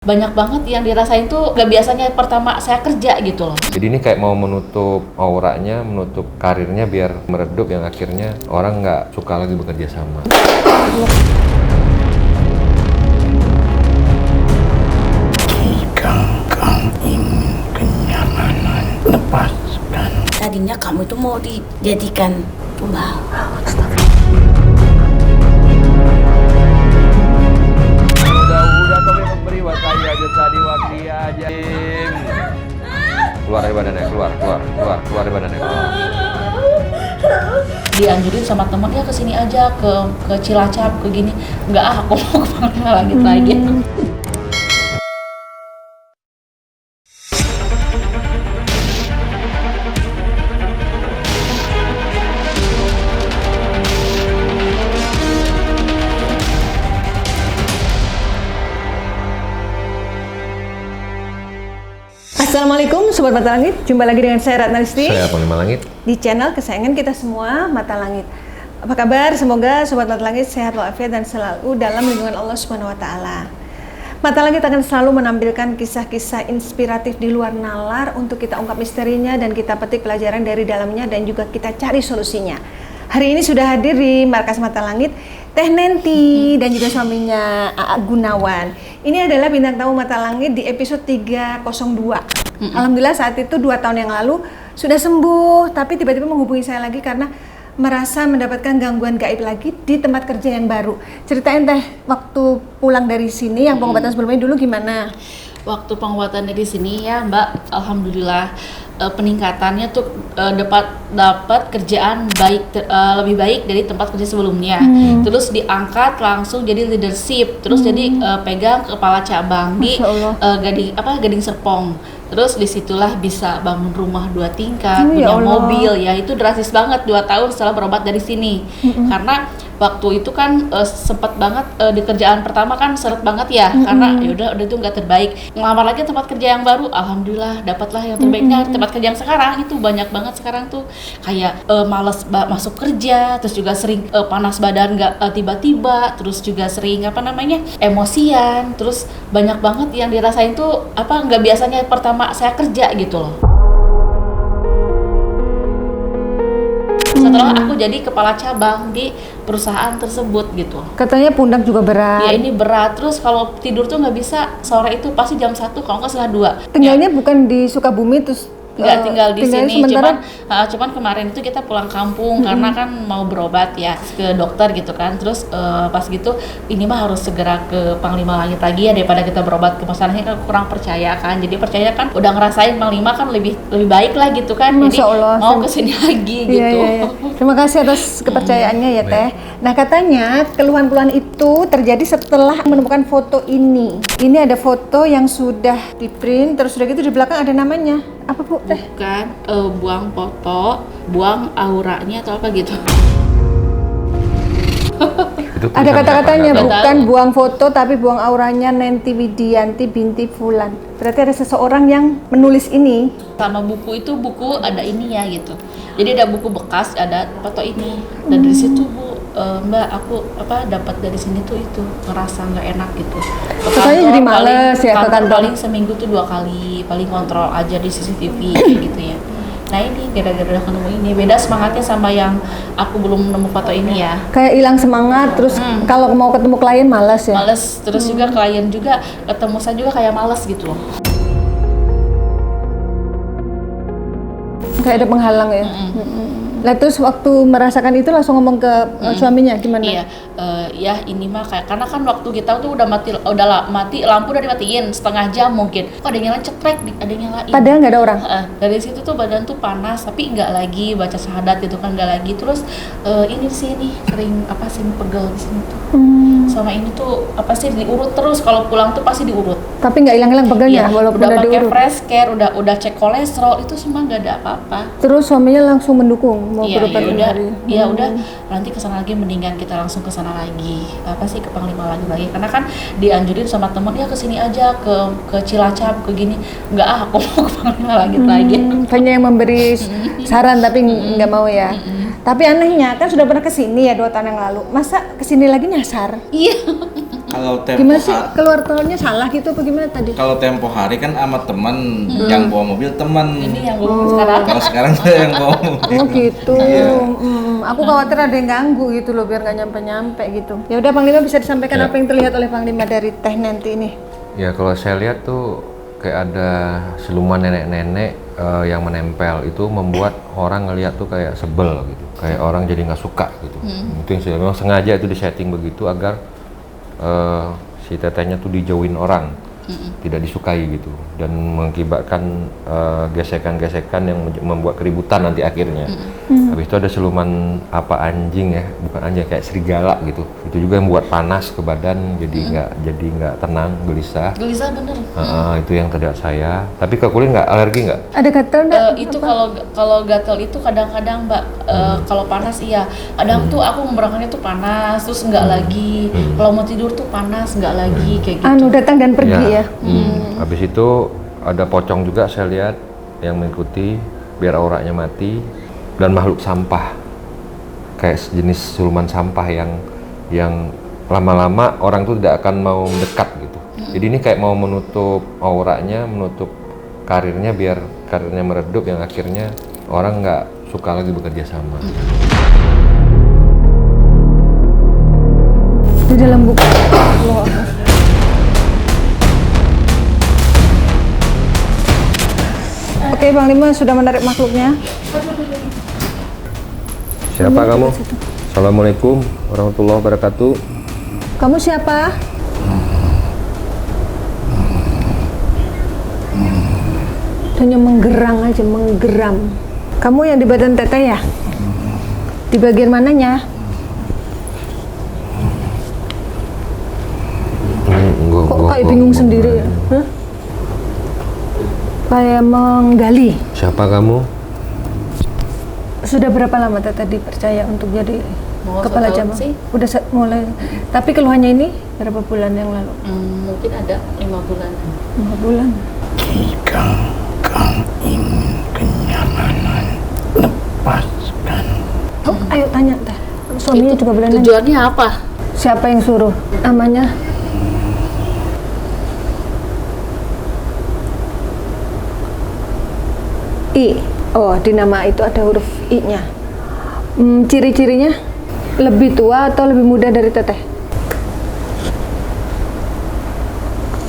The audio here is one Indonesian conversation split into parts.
Banyak banget yang dirasain tuh gak biasanya pertama saya kerja gitu loh. Jadi ini kayak mau menutup auranya, menutup karirnya biar meredup yang akhirnya orang nggak suka lagi bekerja sama. Jika kau ingin kenyamanan, lepaskan. Tadinya kamu itu mau dijadikan tumbal. Udah tapi memberi wakaya aja tadi waktu aja. Keluar dari badannya, keluar dari badannya. Dianjurin sama temen, ya kesini aja, ke Cilacap, ke gini. Enggak aku mau ke Pangkalan lagi. Assalamualaikum Sobat Mata Langit, jumpa lagi dengan saya Ratna Listi Saya Panglima Langit. di channel kesayangan kita semua, Mata Langit. Apa kabar? Semoga Sobat Mata Langit sehat walafiat dan selalu dalam lindungan Allah Subhanahu wa Ta'ala. Mata Langit akan selalu menampilkan kisah-kisah inspiratif di luar nalar untuk kita ungkap misterinya dan kita petik pelajaran dari dalamnya dan juga kita cari solusinya. Hari ini sudah hadir di Markas Mata Langit Teh Nenti dan juga suaminya Aa Gunawan. Ini adalah bintang tamu Mata Langit di episode 302. Alhamdulillah saat itu 2 tahun yang lalu sudah sembuh, tapi tiba-tiba menghubungi saya lagi karena merasa mendapatkan gangguan gaib lagi di tempat kerja yang baru. Ceritain Teh, waktu pulang dari sini yang pengobatan sebelumnya dulu gimana? Waktu penguatannya di sini ya Mbak, alhamdulillah peningkatannya tuh dapat kerjaan lebih baik dari tempat kerja sebelumnya. Terus diangkat langsung jadi leadership, terus jadi pegang kepala cabang di Gading Serpong. Terus disitulah bisa bangun rumah 2 tingkat, punya mobil, ya itu drastis banget 2 tahun setelah berobat dari sini. Karena waktu itu kan sempet banget di kerjaan pertama kan seret banget ya, karena udah itu nggak terbaik. Ngelamar lagi tempat kerja yang baru, alhamdulillah dapatlah yang terbaiknya. Tempat kerja yang sekarang itu banyak banget sekarang tuh kayak males masuk kerja, terus juga sering panas badan nggak tiba-tiba, terus juga sering emosian, terus banyak banget yang dirasain tuh nggak biasanya pertama saya kerja gitu loh. Setelah aku jadi kepala cabang di perusahaan tersebut gitu. Katanya pundak juga berat. Ya ini berat, terus kalau tidur tuh nggak bisa sore itu pasti jam 1, kalau nggak setengah 2. Tinggalnya bukan di Sukabumi terus? Nggak tinggal di sini, sementara... cuman kemarin itu kita pulang kampung karena kan mau berobat ya ke dokter gitu kan. Terus pas gitu ini mah harus segera ke Panglima Langit lagi ya daripada kita berobat ke masalahnya kan kurang percaya kan. Jadi percaya kan udah ngerasain Panglima kan lebih baik lah gitu kan. Jadi mau kesini lagi gitu. Iya. Terima kasih atas kepercayaannya ya Teh. Nah katanya keluhan-keluhan itu terjadi setelah menemukan foto ini. Ini ada foto yang sudah di print, terus udah gitu di belakang ada namanya. Apa Bu Teh? Bukan buang foto, buang auranya atau apa gitu. Ada kata-katanya, bukan buang foto tapi buang auranya Nenti Widianti binti Fulan. Berarti ada seseorang yang menulis ini. Sama buku itu buku ada ini ya gitu. Jadi ada buku bekas, ada foto ini. Dan dari situ Bu, Mbak aku dapat dari sini tuh itu ngerasa nggak enak gitu. Katanya jadi males ya ke kantor. Paling seminggu tuh 2 kali, paling kontrol aja di CCTV kayak gitu ya. Nah ini gara-gara ketemu ini beda semangatnya sama yang aku belum nemu foto ini ya. Kayak hilang semangat, terus kalau mau ketemu klien malas ya. Males, terus juga klien juga ketemu saya juga kayak males gitu loh. Kayak ada penghalang ya. Lah terus waktu merasakan itu langsung ngomong ke suaminya gimana? Iya, ya ini mah kayak karena kan waktu kita tuh udah mati lampu udah dimatiin setengah jam mungkin. Kok ada yang nyala cetrek, ada yang nyalain. Padahal nggak ada orang. Dari situ tuh badan tuh panas, tapi nggak lagi baca syahadat itu kan nggak lagi. Terus ini sini sering sini pegel di sini tuh. Sama ini tuh diurut terus kalau pulang tuh pasti diurut. Tapi nggak hilang-hilang pegelnya walaupun udah udah pakai diurut. fresh care, udah cek kolesterol itu semua nggak ada apa-apa. Terus suaminya langsung mendukung mau berobat hari. Ya udah nanti kesana lagi mendingan kita langsung kesana lagi. Ke Panglima lagi karena kan dianjurin sama temen ya kesini aja ke Cilacap ke gini. Enggak aku mau ke Panglima lagi. Hanya yang memberi saran tapi nggak mau ya. Tapi anehnya kan sudah pernah kesini ya 2 tahun yang lalu. Masa kesini lagi nyasar? Iya. Kalau tempo Gimana sih hari, keluar tolnya salah gitu apa gimana tadi? kalau tempo hari kan sama teman, yang bawa mobil teman. Ini yang gue sekarang. Kalau sekarang saya yang bawa mobil. Oh gitu. Aku khawatir ada yang ganggu gitu loh biar nggak nyampe-nyampe gitu. Ya udah Panglima bisa disampaikan Ya. apa yang terlihat oleh Panglima dari teh nanti ini? Ya kalau saya lihat tuh kayak ada siluman nenek-nenek yang menempel, itu membuat orang ngelihat tuh kayak sebel gitu, kayak orang jadi nggak suka gitu. Itu yang memang sengaja itu disetting begitu agar si tetehnya tuh dijauhin orang, tidak disukai gitu, dan mengakibatkan gesekan-gesekan yang membuat keributan nanti akhirnya. Habis itu ada siluman apa anjing ya, bukan anjing, kayak serigala gitu. Itu juga yang membuat panas ke badan, jadi nggak tenang, gelisah. Gelisah bener. Itu yang terlihat saya. Tapi ke kulit nggak, alergi nggak? Ada gatel nggak? Itu kalau gatel itu kadang-kadang Mbak, kalau panas iya. Kadang tuh aku memberangkatnya tuh panas, terus enggak lagi. Kalau mau tidur tuh panas, enggak lagi kayak gitu. Anu datang dan pergi ya. Habis itu ada pocong juga saya lihat yang mengikuti biar auranya mati, dan makhluk sampah kayak jenis siluman sampah yang lama-lama orang tuh tidak akan mau dekat gitu. Jadi ini kayak mau menutup auranya, menutup karirnya biar karirnya meredup, yang akhirnya orang nggak suka lagi bekerja sama. Di dalam buku. Oke, Panglima sudah menarik makhluknya. Siapa kamu? Assalamualaikum warahmatullahi wabarakatuh. Kamu siapa? Hanya menggerang aja, menggeram. Kamu yang di badan teteh ya? Di bagian mananya? Kok kayak bingung sendiri ya? Hah? Kayak menggali. Siapa kamu? Sudah berapa lama teteh dipercaya untuk jadi Mau kepala setahun cabang? sih. Udah mulai. Tapi keluhannya ini berapa bulan yang lalu? Mungkin ada 5 bulan. 5 bulan. Jika kau ingin kenyamanan, lepaskan. Oh, ayo tanya teh. Suaminya juga boleh nanya. Tujuannya apa? Siapa yang suruh? Namanya? I. Oh, di nama itu ada huruf I-nya. Ciri-cirinya lebih tua atau lebih muda dari teteh?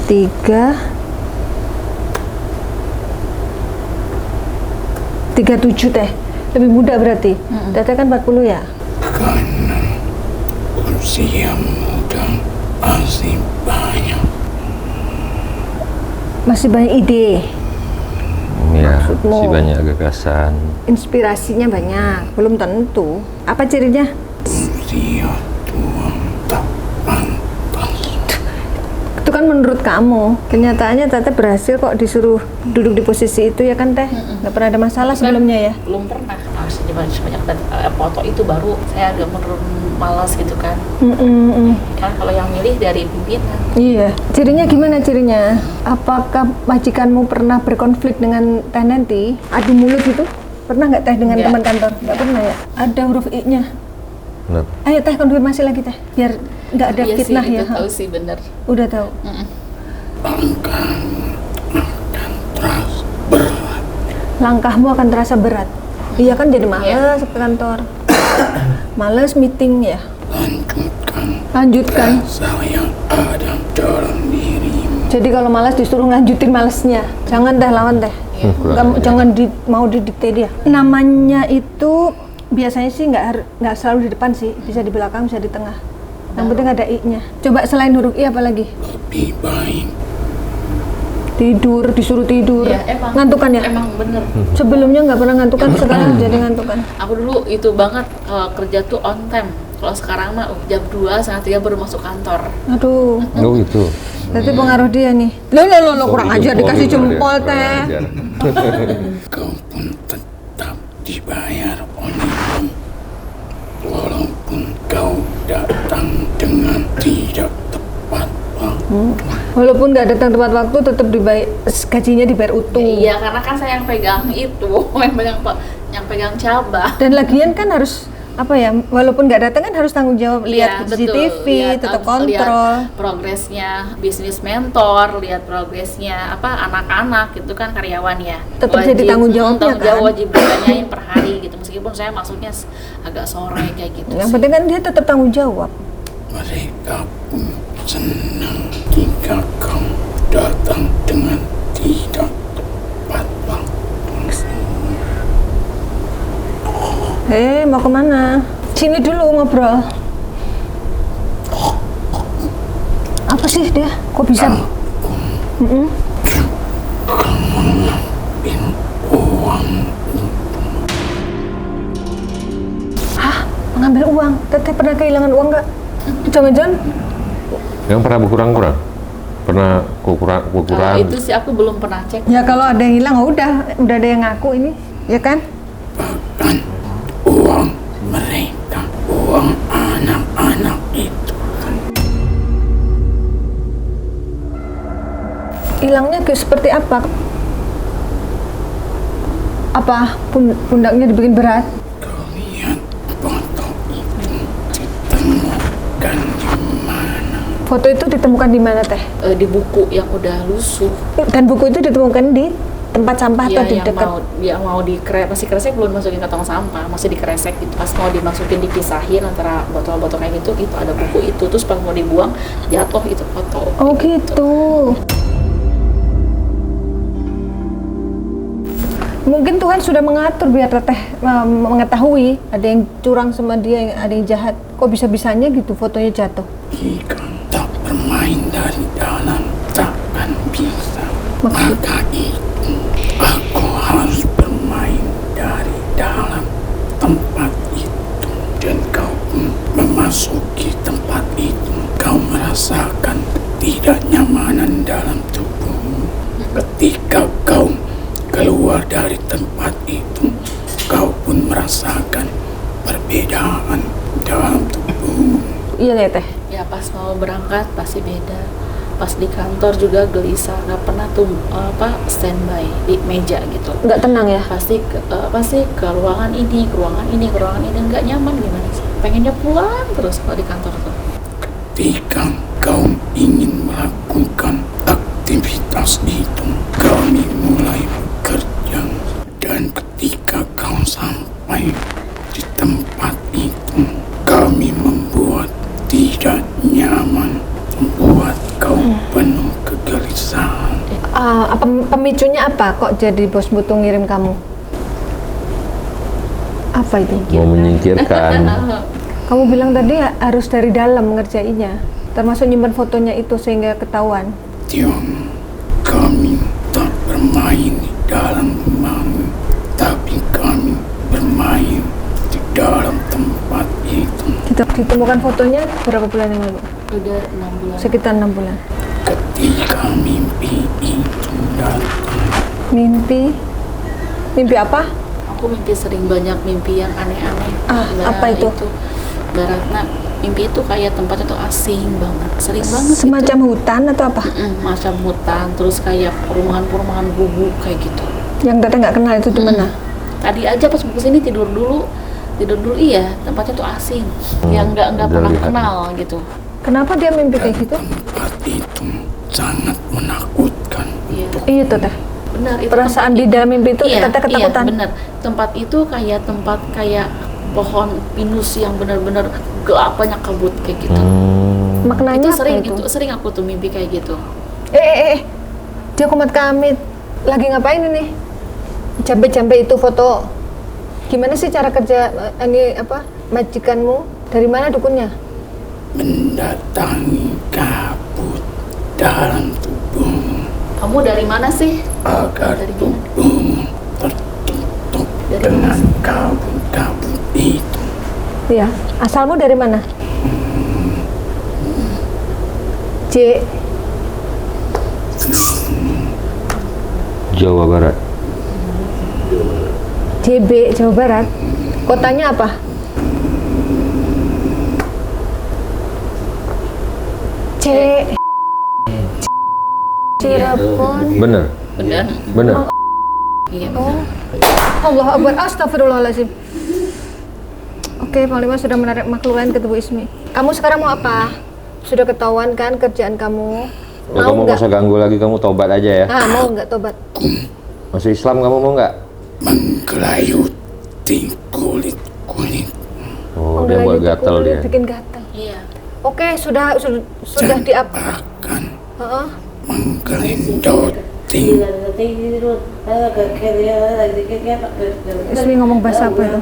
37 teh. Lebih muda berarti. Teteh kan 40 ya? Karena usia muda masih banyak. Masih banyak ide. Ya, Maksudmu? masih banyak gagasan. Inspirasinya banyak, belum tentu. Apa cirinya? Usia tua tak pantas. Itu kan menurut kamu. Kenyataannya teteh berhasil kok disuruh duduk di posisi itu ya kan teh? Nggak pernah ada masalah sebelumnya ya? Belum pernah. Harus banyak foto itu baru saya agak menurun malas gitu kan. Kan kalau yang milih dari pimpinan. Iya. Cirinya gimana cirinya? Apakah majikanmu pernah berkonflik dengan teh nanti? Adu mulut gitu? Pernah nggak teh dengan Nggak. teman kantor? Nggak pernah ya? Ada huruf I-nya. Benar. Ayo teh konfirmasi lagi teh, biar nggak ada Iya fitnah sih, ya. itu tahu sih bener. Udah tahu. Langkahmu akan terasa berat. Iya kan jadi males ke kantor. Males meeting ya. Lanjutkan. Saya ada dalam dirimu. Jadi kalau malas disuruh lanjutin malesnya. Jangan teh lawan teh. Jangan mau didikte dia. Namanya itu biasanya sih nggak selalu di depan sih, bisa di belakang, bisa di tengah. Yang penting ada I-nya. Coba selain huruf I apa lagi? Lebih baik Tidur, disuruh tidur. Iya, emang. Ngantukan ya? Emang bener. Sebelumnya nggak pernah ngantukan, sekarang jadi ngantukan. Aku dulu itu banget kerja tuh on time. Kalau sekarang mah jam 2, setengah 3 baru masuk kantor. Aduh, Oh gitu. berarti pengaruh dia nih. Lo kurang aja dikasih jempol teh. kau pun tetap dibayar olehku. Walaupun kau datang dengan tidak tepat waktu. Walaupun nggak datang tepat waktu, tetap gajinya dibayar utuh. Iya, karena kan saya yang pegang itu, yang pegang cabang. Dan lagian kan harus apa ya, walaupun nggak datang kan harus tanggung jawab, lihat betul. CCTV, Lihat, tetap lihat kontrol. progresnya bisnis mentor, lihat progresnya anak-anak gitu kan, karyawan ya. Tetap jadi tanggung jawabnya tanggung jawab kan? wajib ditanyain per hari gitu, meskipun saya masuknya agak sore kayak gitu. Yang sih. penting kan dia tetap tanggung jawab. Mereka pun senang jika kau datang dengan tidak tepat waktu. Mau kemana? Sini dulu ngobrol. Apa sih dia? Kok bisa? Mm-mm. Hah? Mengambil uang? Teteh pernah kehilangan uang nggak? Jangan-jangan Yang pernah berkurang-kurang? Pernah kurang? Kalau itu sih aku belum pernah cek. ya kalau ada yang hilang udah ada yang ngaku ini, ya kan? Bahkan uang mereka, uang anak-anak itu. Hilangnya seperti apa? Apa pundaknya dibikin berat? Kau lihat foto itu ditemukan di mana? Foto itu ditemukan di mana teh? Di buku yang udah lusuh. Dan buku itu ditemukan di tempat sampah atau di yang dekat? mau masih kresek, belum masukin ke tong sampah, masih dikresek gitu. Pas mau dimasukin, dipisahin antara botol-botol kayak gitu ada buku itu, terus pas mau dibuang jatuh itu foto. Oh gitu. Mungkin Tuhan sudah mengatur biar teteh mengetahui ada yang curang sama dia, ada yang jahat. Kok bisa-bisanya gitu fotonya jatuh? Jika tak bermain dari dalam, takkan bisa. Maka itu, aku harus bermain dari dalam tempat itu. Dan kau pun memasuki tempat itu. Kau merasakan ketidaknyamanan dalam tubuhmu. Ketika kau keluar dari tempat itu, kau pun merasakan perbedaan dalam tubuhmu. Iya ya teh. Ya pas mau berangkat pasti beda. Pas di kantor juga gelisah, nggak pernah tuh standby di meja gitu. Nggak tenang ya? Pasti ke ruangan ini, ke ruangan ini, ke ruangan ini, nggak nyaman gimana sih? Pengennya pulang terus kalau di kantor tuh. Ketika kau ingin melakukan aktivitas itu, kami mulai bekerja. Dan ketika kau sampai di tempat itu, kami membuat tidak nyaman, membuat kau penuh kegelisahan. Pemicunya apa? Kok jadi bos Mutu ngirim kamu? Apa itu? Mau menyingkirkan. Kamu bilang tadi harus dari dalam ngerjainnya, termasuk nyimpan fotonya itu sehingga ketahuan. Tiong, kami tak bermain di dalam rumahmu, tapi kami bermain di dalam tempat itu. Ditemukan fotonya berapa bulan yang lalu? Udah 6 bulan. Sekitar 6 bulan. Ketika mimpi itu datang, Mimpi apa? Aku mimpi sering banyak mimpi yang aneh-aneh. Apa itu? Baratnya mimpi itu kayak tempatnya tuh asing banget, sering banget. Semacam hutan atau apa? Macam hutan, terus kayak perumahan-perumahan gubuk kayak gitu. Yang teteh nggak kenal itu di mana? Tadi aja pas mau kesini tidur dulu iya, tempatnya tuh asing, yang nggak pernah lihat. kenal gitu. Kenapa dia mimpi kayak gitu? tempat itu sangat menakutkan. Iya. Iya tuh teh. Benar, itu Perasaan tempat di dalam mimpi itu iya, teteh ketakutan. Iya, benar. Tempat itu kayak pohon pinus yang benar-benar gelap, banyak kabut kayak gitu. Maknanya Itu apa sering itu? sering aku tuh mimpi kayak gitu. Dia kumat kamit. Lagi ngapain ini? Jambe-jambe itu foto. Gimana sih cara kerja majikanmu? Dari mana dukunnya? Mendatangi kabut dalam tubuhmu Kamu dari mana sih? agar Dari mana? tubuhmu tertutup Dari dengan mana? kabut-kabut itu. Iya. Asalmu dari mana? C. Jawa Barat. JB, Jawa Barat. Kotanya apa? C. Cirebon. Bener. Benar. Bener. Iya, benar. Allah Akbar. Astagfirullahaladzim. Oke, Panglima sudah menarik makhluk lain ke tubuh Ismi. Kamu sekarang mau apa? Sudah ketahuan kan kerjaan kamu? Ya, kamu nggak usah ganggu lagi, kamu tobat aja ya. Mau nggak tobat? Masuk Islam kamu mau nggak? Menggelayuti kulit-kulit. Oh, dia buat gatal dia. Bikin gatal. Iya. Oke, sudah Akan menggelindoti. Ismi ngomong bahasa apa itu?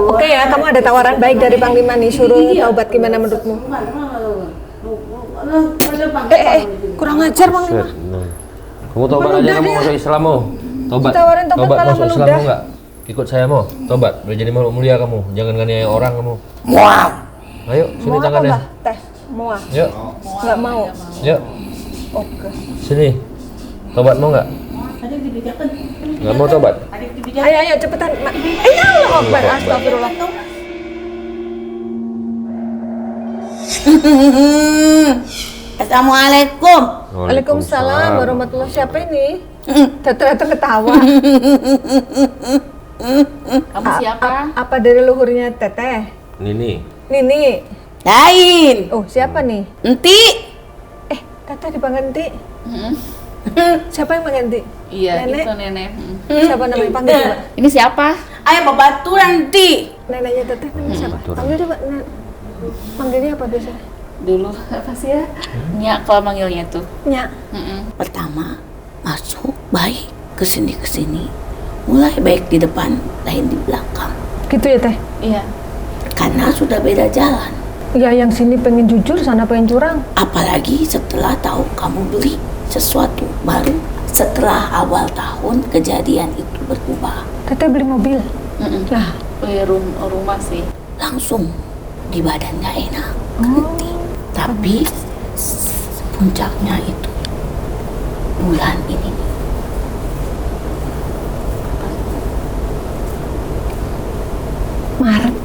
Oke ya, kamu ada tawaran baik dari Panglima nih, suruh taubat, gimana menurutmu? Kurang ajar Panglima. Set, nah. Kamu tobat aja, kamu masuk Islam mau? Tobat. Ditawarin tobat malah masuk Islam meludah. mau nggak? Ikut saya mau? Tobat. Udah jadi makhluk mulia kamu. Jangan nganiaya orang kamu. Mual. Ayo, sini Mau apa tangannya. Mbak? Teh, mau? Yuk, Nggak mau. yuk. Oke. Sini. Tobat mau nggak? Nggak mau tobat? Ayo cepetan. Ya Allah Akbar, astagfirullah. Assalamualaikum. Waalaikumsalam warahmatullahi. Siapa ini? Ternyata ketawa. Kamu siapa? Apa dari luhurnya Teteh? Nini. Nini. Lain. Oh, siapa nih? Enti. Teteh dipanggil Nti. Siapa yang panggil Nti? Iya, Nenek? itu nenek. Siapa namanya? Panggil coba. Ini siapa? Ayo babaturan Enti. Neneknya Teteh namanya siapa? Panggil coba. Manggilnya apa biasanya? Dulu apa sih ya? Nya kalau manggilnya tuh. Nya. Pertama, masuk baik ke sini. Mulai baik di depan, lain di belakang. Gitu ya Teh? Iya. Karena sudah beda jalan. Ya yang sini pengen jujur, sana pengen curang. Apalagi setelah tahu kamu beli sesuatu baru setelah awal tahun kejadian itu berubah. Teteh beli mobil. Nah, Beli rumah sih. Langsung di badan nggak enak, henti. Tapi puncaknya itu bulan ini. Maret.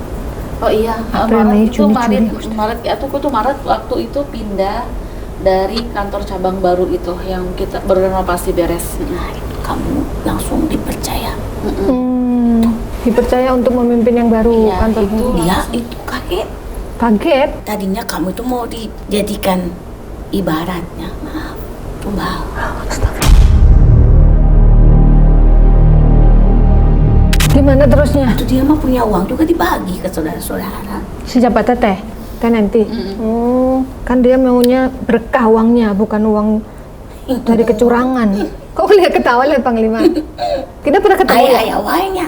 Oh iya, April, Mei, Maret itu Juni, Maret, Juli, Maret ya tuh Maret waktu itu pindah dari kantor cabang baru itu yang kita berenovasi beres. Nah, itu kamu langsung dipercaya. Dipercaya untuk memimpin yang baru Iya, kantor itu. baru. Dia itu kaget. Kaget. Tadinya kamu itu mau dijadikan ibaratnya, maaf, tumbal. Gimana terusnya? Itu dia mah punya uang juga dibagi ke saudara-saudara. Siapa Teteh? Kan nanti. Kan dia maunya berkah uangnya, bukan uang dari kecurangan. Kok lihat ketawa lihat Panglima? Kita pernah ketemu ya? Ayah wainya.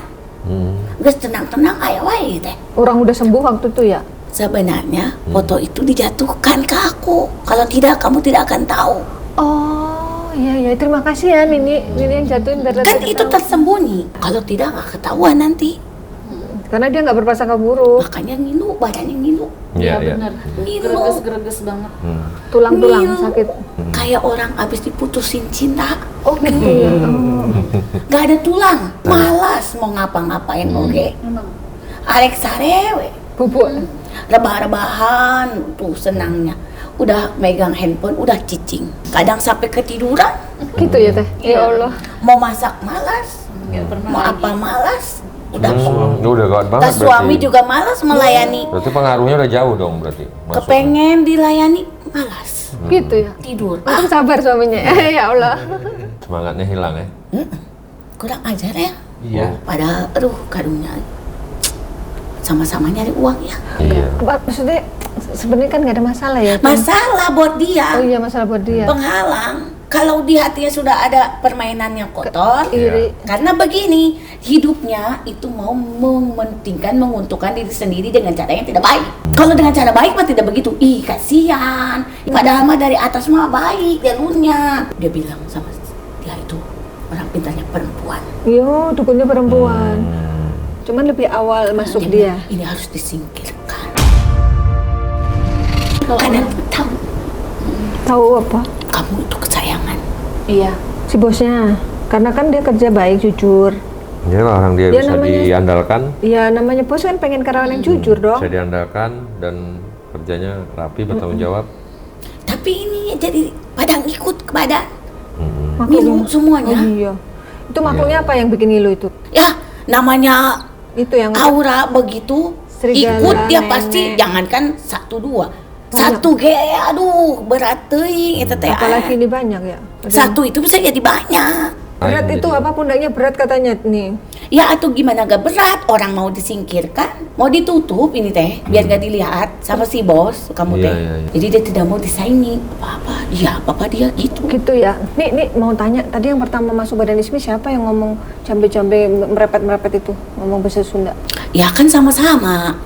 Geus tenang-tenang ayah wae teh. Orang udah sembuh waktu itu ya? Sebenarnya foto itu dijatuhkan ke aku. Kalau tidak kamu tidak akan tahu. Oh, iya terima kasih ya Nini yang jatuhin biar Kan Teteh itu tahu. tersembunyi. Kalau tidak nggak ketahuan nanti. Karena dia nggak berprasangka buruk. Makanya ngilu, badannya ngilu. Iya, iya. benar. Ngilu. Greges banget. Tulang-tulang Ngilu. sakit. Kayak orang abis diputusin cinta. Oh gitu ya. Gak ada tulang. Malas mau ngapa-ngapain oke. Arek sarewe. Bubuk. Rebah-rebahan tuh senangnya. Udah megang handphone, udah cicing. Kadang sampai ketiduran. Gitu ya Teh? Ya Allah. Mau masak malas. Nggak pernah Mau lagi. apa malas. Udah Udah gawat banget tas suami juga malas melayani. Berarti pengaruhnya udah jauh dong berarti. masuknya. Kepengen dilayani, malas. Gitu ya. Tidur. Untung sabar suaminya. Ya Allah. Semangatnya hilang ya. Kurang ajar ya. Iya. Padahal, aduh, kadungnya sama-sama nyari uang ya. Iya. Maksudnya sebenarnya kan nggak ada masalah ya. Kan? Masalah buat dia. Oh iya masalah buat dia. Penghalang. Kalau di hatinya sudah ada permainan yang kotor, Iri. karena begini, hidupnya itu mau mementingkan, menguntungkan diri sendiri dengan cara yang tidak baik. Kalau dengan cara baik mah tidak begitu. Ih, kasihan. Padahal mah dari atas mah baik jalurnya. Dia bilang sama dia itu orang pintarnya perempuan. Yo, dukunnya perempuan. Cuman lebih awal masuk dia. bilang, ini harus disingkirkan. Karena tahu Tahu apa? kamu itu kesayangan. Iya. Si bosnya. Karena kan dia kerja baik, jujur. Jadi kalau orang dia Dia bisa namanya- diandalkan, Ya namanya bos kan pengen karyawan yang jujur dong. bisa diandalkan dan kerjanya rapi, bertanggung jawab. Tapi ini jadi pada ngikut ke badan. Makhluknya. Ngilu semuanya. Oh iya. Itu makhluknya apa yang bikin ngilu itu? Ya, namanya Itu yang aura begitu Serigala, ikut dia nenek. pasti, jangankan 1 2 satu kayak aduh berat teuing eta teh. apalagi ini banyak ya. Satu itu bisa jadi banyak. Berat Lain itu jadi. apa pundaknya berat katanya nih. Ya atau gimana gak berat, orang mau disingkirkan, mau ditutup ini teh biar gak dilihat sama si bos kamu teh. Iya. Jadi dia tidak mau disaingi apa-apa dia gitu. Gitu ya. Nih mau tanya, tadi yang pertama masuk badan Ismi siapa yang ngomong cambe-cambe merepet-merepet itu, ngomong bahasa Sunda? Ya kan sama-sama.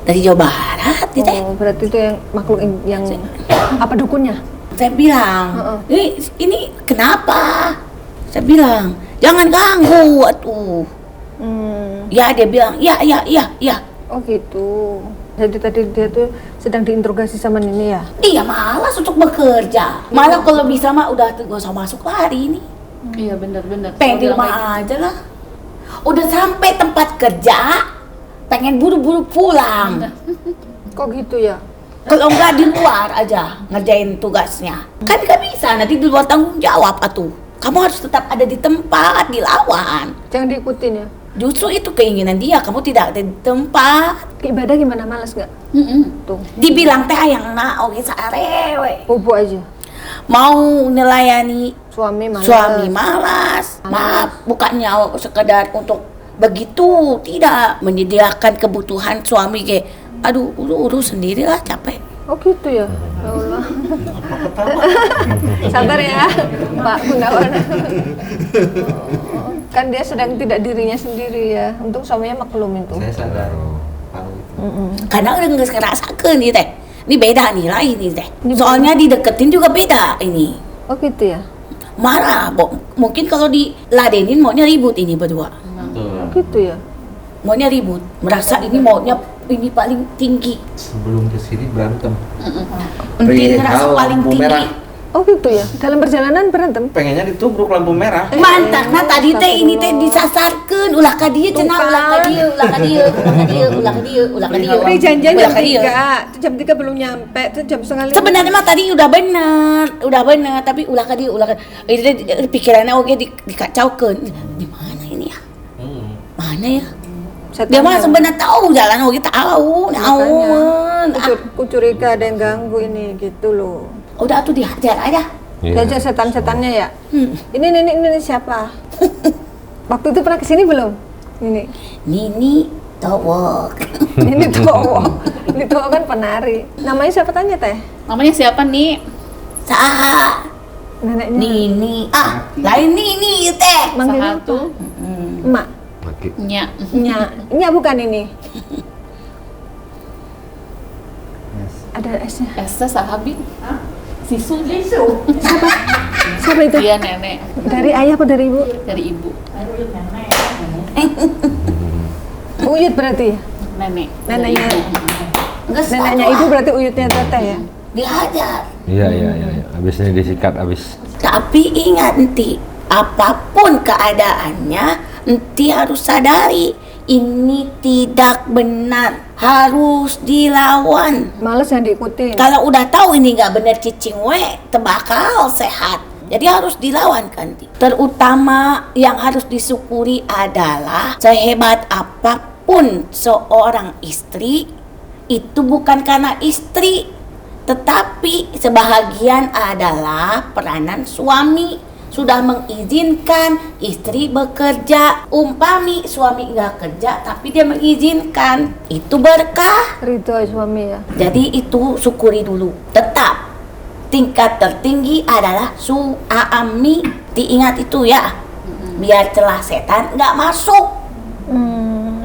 Dari Jawa Barat gitu teh. Oh, berarti itu yang makhluk yang apa dukunnya? Saya bilang, ini kenapa? Saya bilang, jangan ganggu atuh. Ya dia bilang, ya. Oh gitu. Jadi tadi dia tuh sedang diinterogasi sama Nini ya? Iya malas untuk bekerja. Malah kalau bisa mah udah gak usah masuk lari ini. Iya benar-benar. Pengen di rumah aja lah. Udah sampai tempat kerja, pengen buru-buru pulang. Kok gitu ya? Kalau enggak di luar aja ngerjain tugasnya. Kan gak bisa, nanti di luar tanggung jawab atuh. Kamu harus tetap ada di tempat, dilawan. Jangan diikutin ya. Justru itu keinginan dia, kamu tidak ada di tempat. Ibadah gimana, malas gak? Tuh, Dibilang teh yang oge sarewe. bobo aja. Mau nelayani Suami malas. suami malas. Maaf, bukannya sekedar untuk begitu, tidak menyediakan kebutuhan suami kayak aduh urus sendirilah capek. Oh gitu ya? Ya Allah. Sabar ya, Pak Gunawan. Kan dia sedang tidak dirinya sendiri ya. Untung suaminya maklum itu. Saya sadar. Karena udah nggak ngerasakan nih teh. Ini beda nih lain nih teh. Soalnya dideketin juga beda ini. Oh gitu ya? Marah, mungkin kalau diladenin maunya ribut ini berdua. Oh gitu ya? Maunya ribut, merasa ini maunya ini paling tinggi. Sebelum kesini berantem. Penting ngerasa Perihal paling lampu tinggi. merah. Oh gitu ya? Dalam perjalanan berantem? Pengennya ditubruk lampu merah. Mantap, nah tadi teh ini teh disasarkan, ulah ka dieu cenah, ulah ka dieu, ulah ka dieu, ulah ka dieu, ulah ka dieu, ulah ka dieu. Udah janjian Ulah jam ka dieu. 3. Itu jam 3 belum nyampe. Itu jam setengah 5. Sebenarnya mah tadi udah bener, tapi ulah ka dieu, ulah ka. Itu teh pikirannya oge dikacaukeun. Di mana ini ya? Mana ya? Dia mah sebenarnya tahu jalan oge tahu, naon. Kucuriga ada yang ganggu ini gitu loh. Udah tuh dihajar aja. Iya. Diajak setan-setannya ya? Ini siapa? Waktu itu pernah kesini belum? Nini Towok. Ini Towo. Ini Towo kan penari. Namanya siapa tanya teh? Namanya siapa nih? Saha? Neneknya? Nini. Lain Nini teh. Manggilnya apa? Satu. Emak. Laki. Nya. Nya bukan ini. Ada S-nya. Esta sahabi. Sisu. Siapa itu? Iya nenek Dari ayah apa dari ibu? dari ibu. Uyut berarti. Nenek. Neneknya. Nggak Neneknya salah. ibu berarti uyutnya teteh ya. Dihajar. Iya. Abis ini disikat abis. Tapi ingat Enti, apapun keadaannya, Enti harus sadari ini tidak benar, harus dilawan. Males yang diikutin. Kalau udah tahu ini nggak benar cicing we, tebakal sehat. Jadi harus dilawan kan. Terutama yang harus disyukuri adalah sehebat apapun seorang istri itu bukan karena istri, tetapi sebahagian adalah peranan suami. Sudah mengizinkan istri bekerja, umpami suami nggak kerja tapi dia mengizinkan, itu berkah. Ridho suami ya. Jadi itu syukuri dulu. Tetap tingkat tertinggi adalah suami. Diingat itu ya, biar celah setan nggak masuk.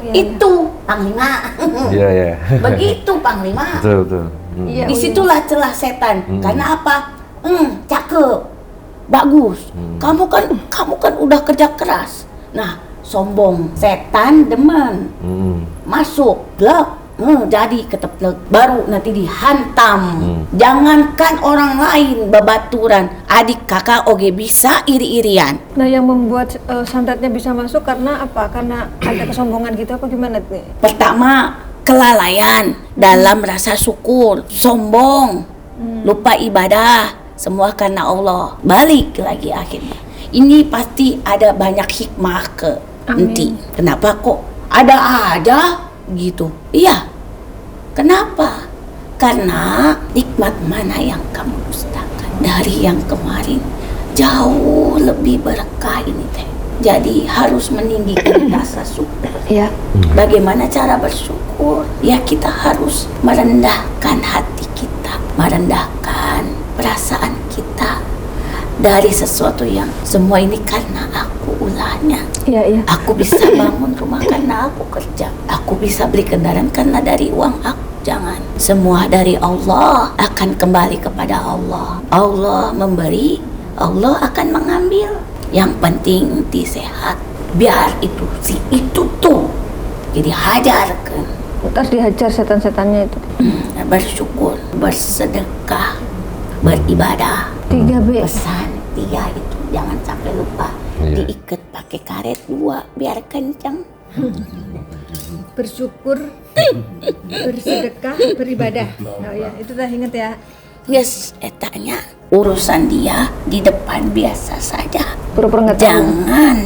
Iya, Itu Panglima. Iya. Begitu Panglima. Betul. Iya, Disitulah celah setan. Karena apa? Cakep, bagus. Kamu kan udah kerja keras. Nah, sombong, setan demen. Masuk, blok. Jadi keteplek, baru nanti dihantam. Jangankan orang lain babaturan, adik kakak oge bisa iri-irian. Nah yang membuat santetnya bisa masuk karena apa? Karena ada kesombongan gitu apa gimana nih? Pertama, kelalaian dalam rasa syukur, sombong, lupa ibadah, semua karena Allah. Balik lagi akhirnya. Ini pasti ada banyak hikmah ke Enti. Kenapa kok ada gitu. Iya. Kenapa? Karena nikmat mana yang kamu dustakan dari yang kemarin jauh lebih berkah ini teh. Jadi harus meninggikan rasa syukur. Iya. Bagaimana cara bersyukur? Ya kita harus merendahkan hati kita, merendahkan perasaan kita dari sesuatu yang semua ini karena aku ulahnya. Iya. Aku bisa bangun rumah karena aku kerja. Aku bisa beli kendaraan karena dari uang aku. Jangan. Semua dari Allah akan kembali kepada Allah. Allah memberi, Allah akan mengambil. Yang penting inti sehat. Biar itu si itu tuh jadi hajarkan. Terus dihajar setan-setannya itu. Bersyukur, bersedekah, beribadah. 3B. Pesan 3 itu jangan sampai lupa. Iya. Diikat pakai karet 2 biar kencang. Bersyukur, bersedekah, beribadah. Oh ya, itu dah inget ya. Yes, etanya urusan dia di depan biasa saja. Pura-pura nggak tahu. Jangan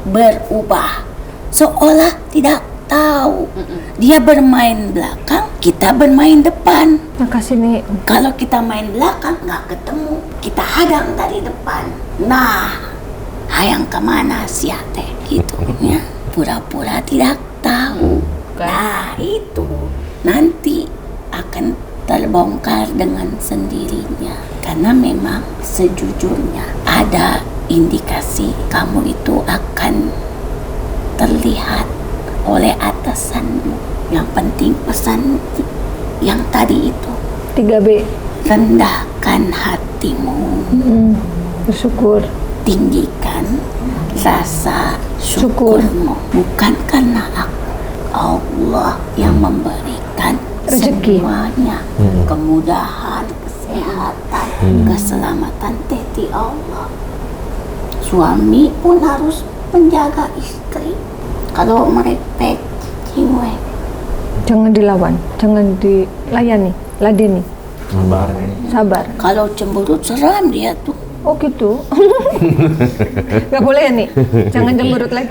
berubah seolah tidak tahu. Dia bermain belakang, kita bermain depan. Makasih nih. Kalau kita main belakang nggak ketemu, kita hadang dari depan. Nah, hayang kemana sih teh gitu ya? Pura-pura tidak tahu. Nah itu nanti akan terbongkar dengan sendirinya. Karena memang sejujurnya ada indikasi kamu itu akan terlihat oleh atasanmu. Yang penting pesan yang tadi itu, 3B. rendahkan hatimu, Bersyukur. tinggikan rasa syukurmu. Bukan karena aku, Allah yang memberikan Rezeki. semuanya, kemudahan, kesehatan, keselamatan teti Allah. Suami pun harus menjaga istri. Kalau merepek ciwe, Jangan dilawan, jangan dilayani, ladeni. Sabar. kalau cemberut seram dia tuh. Oh gitu. Gak boleh ya nih. Jangan cemberut lagi.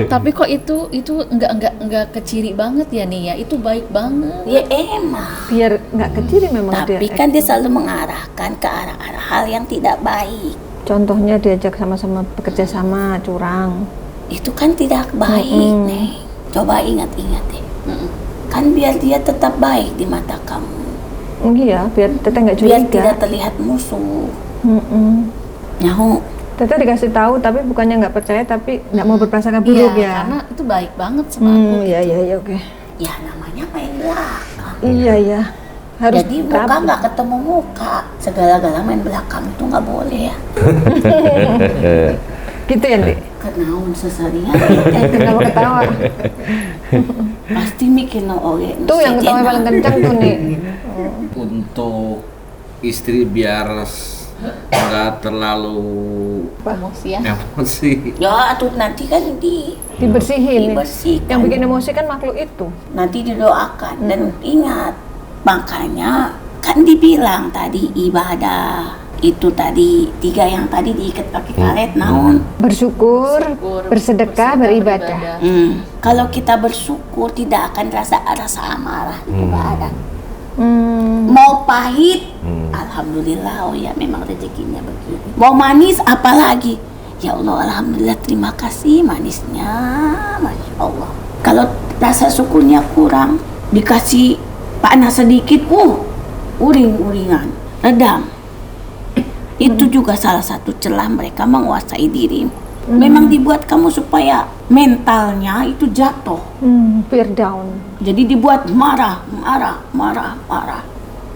Tapi kok itu enggak keciri banget ya nih ya. Itu baik banget. Ya emang. Biar nggak kecil memang Tapi dia. kan dia selalu mengarahkan ke arah-arah hal yang tidak baik. Contohnya diajak sama-sama bekerja sama curang. Itu kan tidak baik, nih. Coba ingat-ingat deh. Kan biar dia tetap baik di mata kamu. Iya, biar Teteh nggak Biar curiga. tidak terlihat musuh. Nyahu. Teteh dikasih tahu tapi bukannya nggak percaya tapi nggak mau berprasangka buruk ya. Karena itu baik banget sama aku. Iya oke. Ya namanya main belakang. Iya. Harus Jadi muka rapi. nggak ketemu muka. Segala-gala main belakang itu nggak boleh ya. Gitu ya, Dik? Kenaun seserian. Kenapa ketawa? Pasti mikir no oge. Tuh yang ketawa paling kencang tuh nih. Untuk istri biar nggak terlalu Emosi ya. emosi. Ya, tuh nanti kan Dibersihin. dibersihkan. Yang bikin emosi kan makhluk itu. Nanti didoakan dan ingat, makanya kan dibilang tadi ibadah itu tadi 3 yang tadi diikat pakai karet naon. Bersyukur, bersedekah, beribadah. Kalau kita bersyukur tidak akan rasa amarah itu nggak ada. Mau pahit, alhamdulillah, oh ya memang rezekinya begini. Mau manis apalagi, ya Allah alhamdulillah terima kasih manisnya, masya Allah. Kalau rasa syukurnya kurang, dikasih panas sedikit, uring-uringan, redam. Itu juga salah satu celah mereka menguasai diri. Memang dibuat kamu supaya mentalnya itu jatuh. Fear down. Jadi dibuat marah.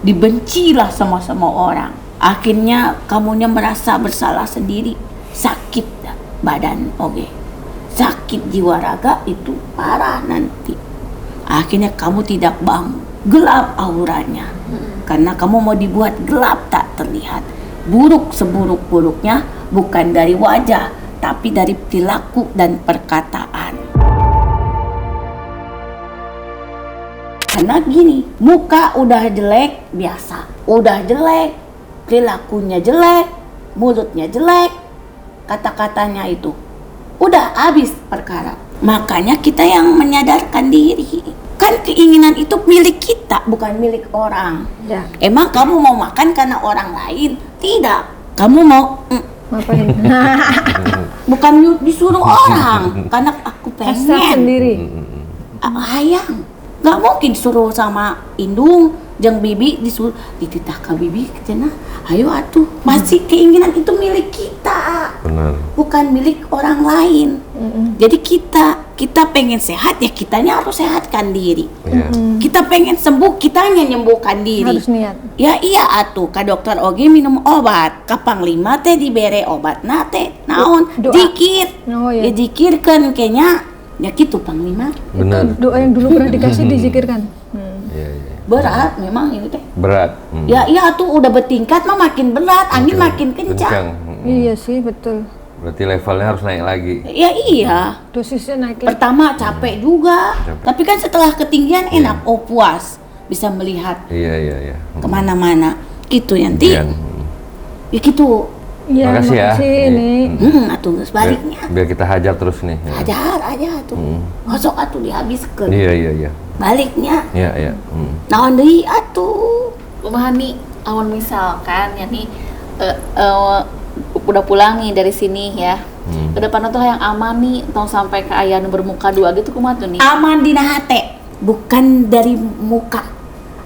Dibencilah sama orang. Akhirnya kamunya merasa bersalah sendiri. Sakit badan, oke. Sakit jiwa raga itu parah nanti. Akhirnya kamu tidak bangun. Gelap auranya. Karena kamu mau dibuat gelap tak terlihat. Buruk seburuk-buruknya bukan dari wajah, tapi dari perilaku dan perkataan. Karena gini, muka udah jelek biasa, udah jelek, perilakunya jelek, mulutnya jelek, kata-katanya itu udah habis perkara. Makanya kita yang menyadarkan diri. Kan keinginan itu milik kita, bukan milik orang. Ya. Emang kamu mau makan karena orang lain? Tidak. Kamu mau Ngapain? bukan disuruh orang karena aku Hasrat pengen. sendiri. Hayang. Gak mungkin disuruh sama indung jeung bibi disuruh dititah ke bibi cenah. Ayo atuh. Masih keinginan itu milik kita. Benar. Bukan milik orang lain. Jadi kita pengen sehat ya kitanya harus sehatkan diri. Iya. Kita pengen sembuh kitanya nyembuhkan diri. Harus niat. Ya iya atuh ka dokter oge minum obat. Ka panglima teh dibere obat teh naon? Doa. Zikir. Oh, iya. Ya zikirkeun kenya. Ya gitu panglima. Benar. Doa yang dulu pernah dikasih dizikirkan. Iya, iya. Berat memang ini teh. Berat. Ya iya tuh udah bertingkat mah makin berat, angin makin kencang. Iya sih, betul. Berarti levelnya harus naik lagi. Ya iya. Dosisnya naik lagi. Pertama capek juga, Capek. tapi kan setelah ketinggian enak, oh puas, bisa melihat Iya, iya, iya. kemana-mana. Gitu Yanti. Kemudian, Ya gitu. Iya, Makasih ya. makasih Iya. ini. Atuh geus baliknya. biar kita hajar terus nih. Ya. Ajar aja tuh. Masuk atuh dihabiskeun. Iya, iya, iya. Baliknya. Iya, iya. Naon deui atuh. Kumaha nih awan misalkan ya nih udah pulang nih dari sini ya. Ke depan tuh yang aman nih, tong sampai ke aya nu bermuka dua gitu kumaha tuh nih. Aman dina hate, bukan dari muka.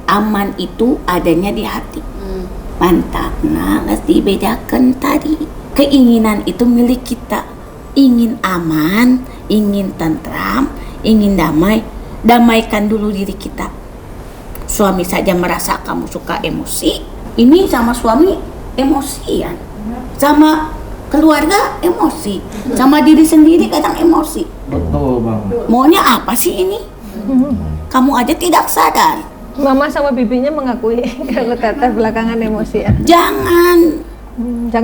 Aman itu adanya di hati. Mantap, nah harus dibedakan tadi. Keinginan itu milik kita. Ingin aman, ingin tentram, ingin damai. Damaikan dulu diri kita. Suami saja merasa kamu suka emosi. Ini sama suami emosian. Sama keluarga emosi. Sama diri sendiri kadang emosi. Betul bang. Maunya apa sih ini? Kamu aja tidak sadar. Mama sama bibinya mengakui kalau teteh belakangan emosi ya. Jangan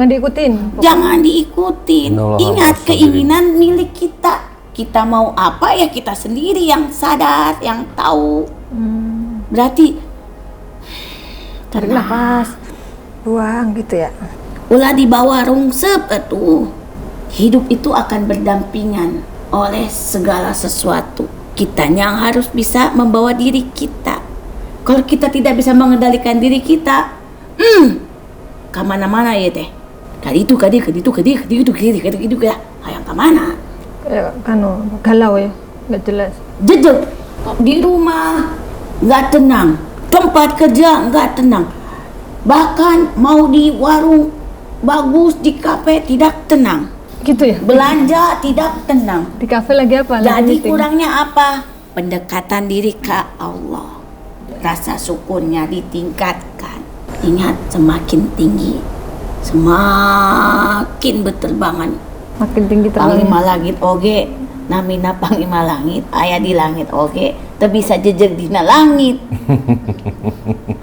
Diikutin. Jangan diikutin. Innallaha Ingat ma'as keinginan milik kita. Kita mau apa ya kita sendiri yang sadar, yang tahu. Berarti Tarik nafas, buang gitu ya. ulah dibawa rungsep atuh. Hidup itu akan berdampingan oleh segala sesuatu. Kitanya yang harus bisa membawa diri kita. Kalau kita tidak bisa mengendalikan diri kita, kemana-mana ya teh. Kadi itu ya. Hayang kemana? Ya, galau ya, nggak jelas. Jedeg di rumah nggak tenang, tempat kerja nggak tenang, bahkan mau di warung bagus, di kafe tidak tenang, Gitu ya. belanja tidak tenang. Di kafe lagi apa? Lagi Jadi meeting. kurangnya apa? Pendekatan diri ke Allah, rasa syukurnya ditingkatkan. Ingat, semakin tinggi semakin berterbangan. Makin tinggi terbangnya. Panglima langit oge, namina panglima langit, aya di langit oge, teu bisa jejeg dina langit.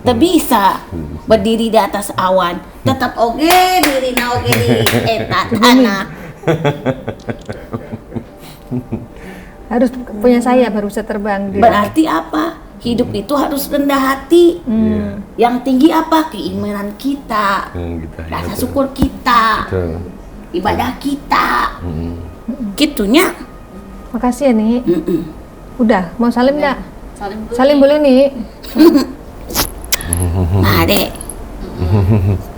Teu bisa berdiri di atas awan, tetap oge dirina oge di eta tanah. Harus punya saya baru bisa terbang. Berarti apa? Hidup itu harus rendah hati. Yang tinggi apa? Keimanan kita, Kita, ya, rasa betul. syukur kita, Betul. ibadah kita. Gitunya. Makasih ya nih. Udah, mau salim nggak? Salim dulu. Salim boleh nih. Nah, Dek.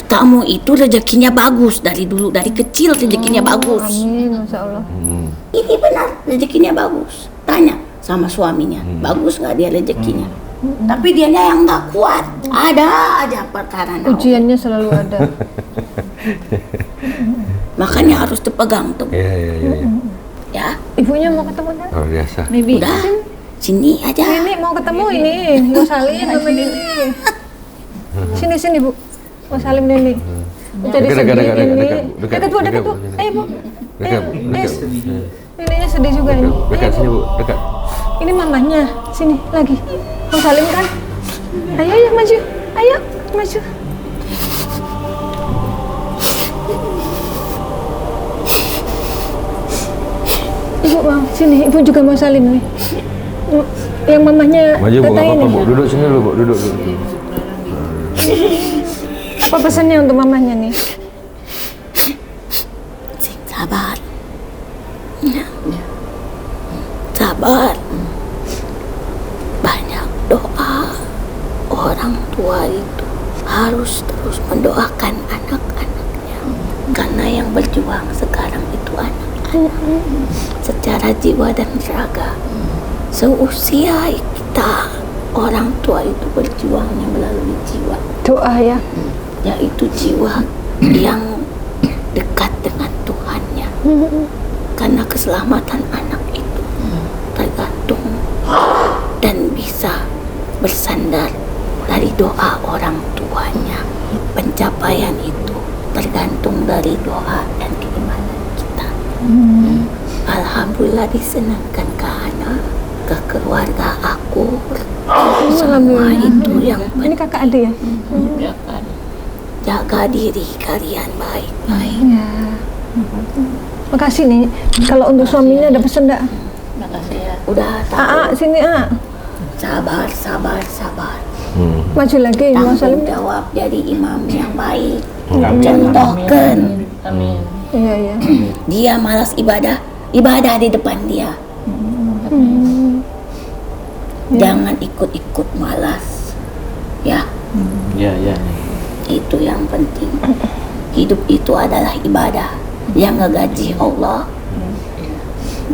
Kamu itu rezekinya bagus dari dulu, dari kecil rezekinya bagus. Amin, masya Allah. Ini benar rezekinya bagus. Tanya sama suaminya, bagus nggak dia rezekinya? Tapi dianya yang nggak kuat. Ada aja perkara naon. Ujiannya selalu ada. Makanya harus dipegang tuh. Iya, iya, iya. Iya. Ya, Ibunya mau ketemu kan? Luar biasa. Bibi. udah. Sini aja. Ini mau ketemu ini, mau salim sama Nini. Sini Bu, mau salim Nini. Jadi Dekat, sedih dekat, ini. dekat, Dekat Bu, dekat Bu. Ayo Bu. Dekat, Ayo, dekat. Nininya sedih juga ini. Dekat sini, Bu. Dekat. Ini mamanya, sini lagi. Mau salim kan? Ayo maju. Ayo maju. Ibu mau sini, Ibu juga mau salim nih. Yang mamanya Maju, Bu. Teta Apa, ini. Bu? Duduk sini dulu, Bu. Duduk. Apa pesannya untuk mamanya nih? Sing sabar. Sabar. Banyak doa. Orang tua itu harus terus mendoakan anak-anaknya. Karena yang berjuang sekarang itu anak-anak. Secara jiwa dan raga. Seusia kita, orang tua itu berjuangnya melalui jiwa. Doa ya. Yaitu jiwa yang dekat dengan Tuhannya. Karena keselamatan anak itu tergantung dan bisa bersandar dari doa orang tuanya. Pencapaian itu tergantung dari doa dan keimanan kita. Alhamdulillah disenangkan ke anak, ke keluarga aku. Semua itu yang Ini kakak adik ya? jaga diri kalian baik-baik. Ya. Makasih nih. Kalau untuk suaminya ada pesan enggak? Makasih ya. Udah tahu. Sini Sabar. Maju lagi Mas Salim. Tanggung jawab jadi imam yang baik. Amin. Contohkan. Amin. Iya. Dia malas ibadah di depan dia. Jangan ikut-ikut malas. Ya, Ya. itu yang penting. Hidup itu adalah ibadah yang ngegaji Allah.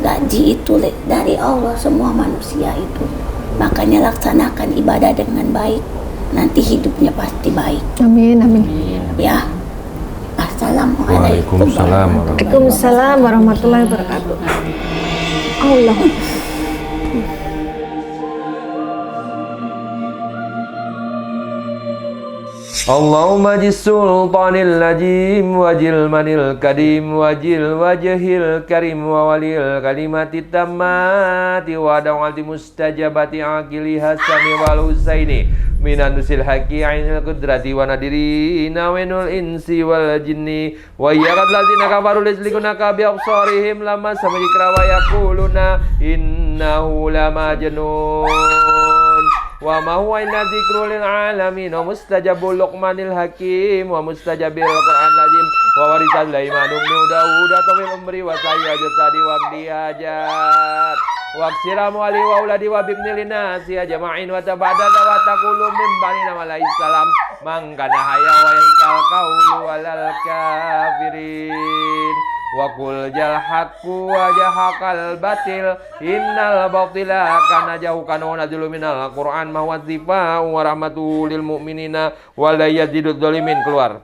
Gaji itu dari Allah, semua manusia itu. Makanya laksanakan ibadah dengan baik, nanti hidupnya pasti baik. Amin. Ya. Assalamualaikum Waalaikumsalam Waalaikumsalam warahmatullahi wabarakatuh. Allah. Allahumma jisultanil najim wajil manil kadim wajil wajhil karim wa walil kalimati tammati wa da'wati mustajabati akili hasani wal husaini minan nusil haqi ainil qudrati wa nadirina wenul insi wal jinni wa yaqad lazina kafaru lislikunaka bi absarihim lama samajikra wa yaquluna innahu lama janun wa ma huwa illa dzikrul lil alamin wa mustajabul luqmanil hakim wa mustajabil qur'an lazim wa warisal laimanu min daud tawil umri wa sayyid tadi wa dihajat wa aksiramu ali wa uladi wa bibni linasi jama'in wa tabada wa taqulu min bani namai salam man kana haya wa yakal qaulu walal kafirin wa qul jal haqqu wa jahaqal batil innal batila kana jaukan wa nadzulu minal qur'an ma wazifa wa rahmatul lil mu'minina wa la yazidud dzalimin. Keluar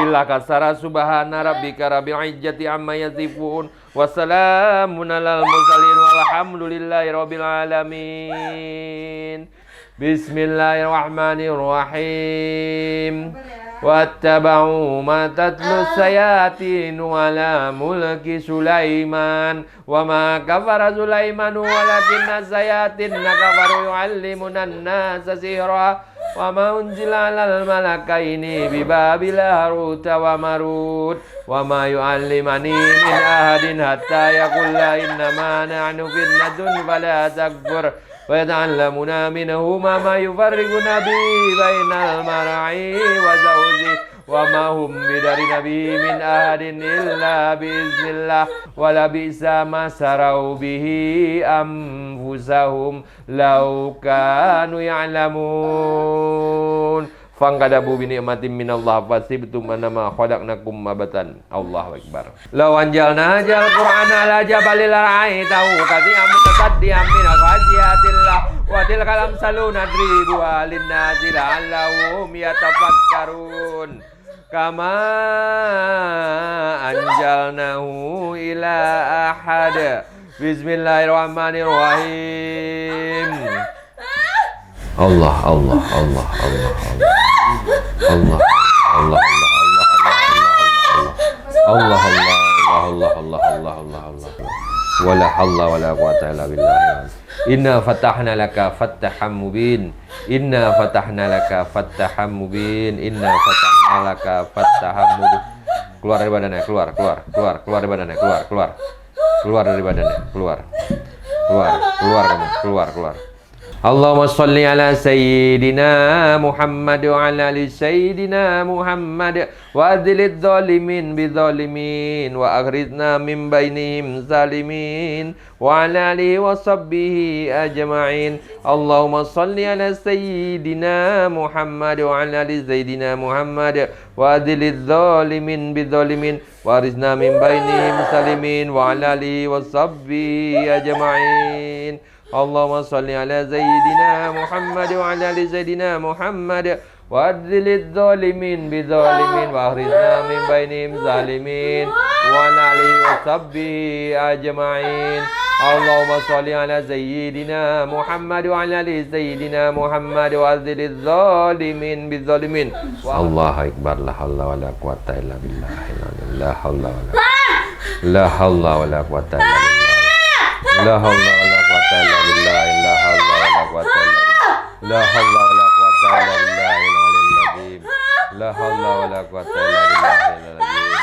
illa kasara subhana rabbika rabbil izzati amma yasifun wa salamun alal mursalin walhamdulillahi rabbil alamin. Bismillahirrahmanirrahim. Wattaba'u ma tatlu sayatinu ala mulki Sulaiman wa ma kafara Sulaimanu walakinna sayatinna kafaru yu'allimuna an-nasa sihra wa ma unzila 'alal malakaini bi Babil Haruta wa Marut wa ma yu'allimani min ahadin hatta yaqulla innama nahnu fitnatun fala takfur wa yata'allamuna minhuma ma yufarriquna bi bainal mar'i wa zawji wa ma hum bidari nabi min ahadin illa biiznillah wa la bi'sa ma sarau bihi anfusahum law kanu ya'lamun. Fangkadabu bi ni'matin minallah fasibtum annama khalaqnakum mabatan. Allahu akbar. Law anjalna hadzal qur'ana ala jabalil ra'aitahu qati'an mutasaddian min khasyatillah wa tilkal amsalu nadribuha lin-nasi la'allahum yatafakkarun. Kama anjalnahu ila ahad. Bismillahirrahmanirrahim. Allah Allah Allah Allah Allah Allah Allah Allah Allah Allah Allah Allah Allah Allah wala halla wala quwata illa billah. Inna fatahna laka fatham mubin. Inna fatahna laka fatham mubin. Inna fatahna laka fatham mubin. Keluar dari badannya, keluar dari badannya, keluar dari badannya, keluar kamu, keluar. Allahumma salli ala sayyidina Muhammad wa ala ali sayyidina Muhammad wa adilid zalimin bidzalimin wa akhrijna min bainihim zalimin wa ala alihi wa sahbihi ajma'in. Allahumma salli ala sayyidina Muhammad wa ala ali sayyidina Muhammad wa adilid zalimin bidzalimin wa akhrijna min bainihim zalimin wa ala alihi wa sahbihi ajma'in. Allahumma salli ala sayyidina Muhammad wa ala ali sayyidina Muhammad wa adilid zalimin bidzalimin wa akhrijna min bainihim zalimin wa ala alihi wa sahbihi ajma'in. Allahumma salli ala sayyidina Muhammad wa ala ali sayyidina Muhammad wa adilid zalimin bidzalimin. Allahu akbar, la haula wala quwata illa billah. La haula wala quwata illa billah. La haula wala quwata illa billah. La haula wala quwata illa billahil aliyyil azim. La haula wala quwata illa billahil azim.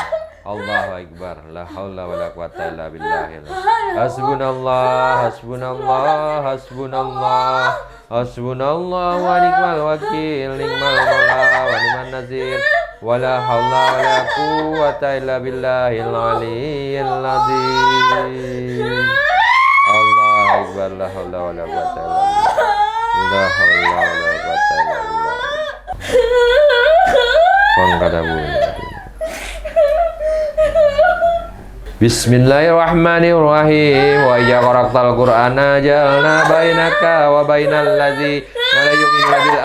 Allahu akbar, la haula wala quwata illa billahil azim. Hasbunallah, hasbunallah, hasbunallah, hasbunallah wa ni'mal wakil, ni'mal maula wa ni'man nasir. Wala haula wala quwata illa billahil aliyyil azim. Allahu akbar, la haula wala quwata illa billah. La haula wala quwata illa billah. Pangkadabu. Bismillahirrahmanirrahim. Wa idza qara'tal Qur'ana ja'alna bainaka wa bainal ladzi la yu'minuna bil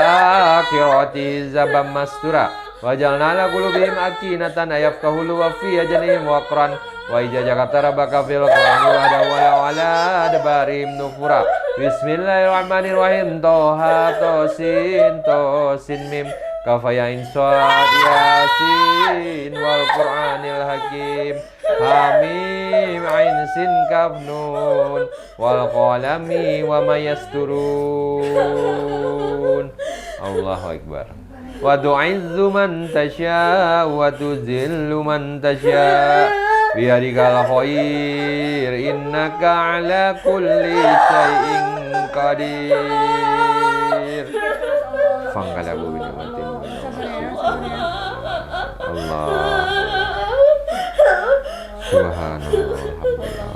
akhirati zaban mastura. Wa ja'alna ala qulubihim akinatan ayafqahu wa fi ajnihim waqran. Wa idza ja'alta rabbaka fil qur'ani wa ala adbarihim nufura. Bismillahirrahmanirrahim. Toha tosin mim kafaya insad yasin wal qur'anil hakim. Hamim ain sin kaf nun wal qalami wa ma yasturun. Allahu akbar. Wa tu'izzu man tasya wa tuzillu man tasya biyadikal khair innaka ala kulli syai'in qadir. Fangkalabu bi ni'matin Allah. Subhanallah, alhamdulillah.